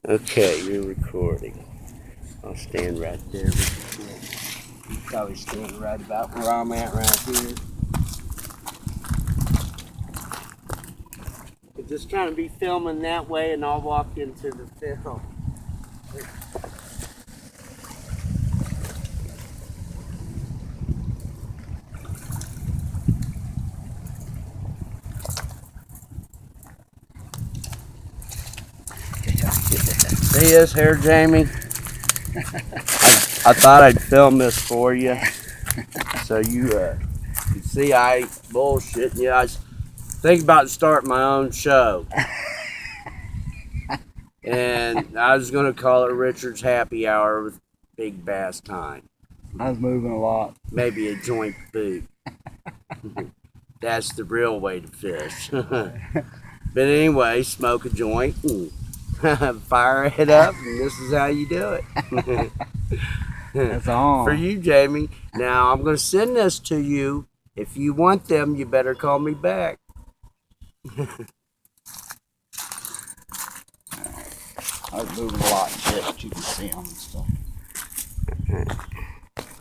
Okay, you're recording. I'll stand right there with you. You probably stand right about where I'm at right here. We'll just kind of be filming that way and I'll walk into the film. See this here, Jamie? I thought I'd film this for you. So you see I ain't bullshitting you. I was thinking about starting my own show. And I was going to call it Richard's Happy Hour with Big Bass Time. I was moving a lot. Maybe a joint boot. That's the real way to fish. But anyway, smoke a joint and fire it up, and this is how you do it. That's on. For you, Jamie. Now, I'm going to send this to you. If you want them, you better call me back. I was moving a lot, shit, but you can see them and stuff.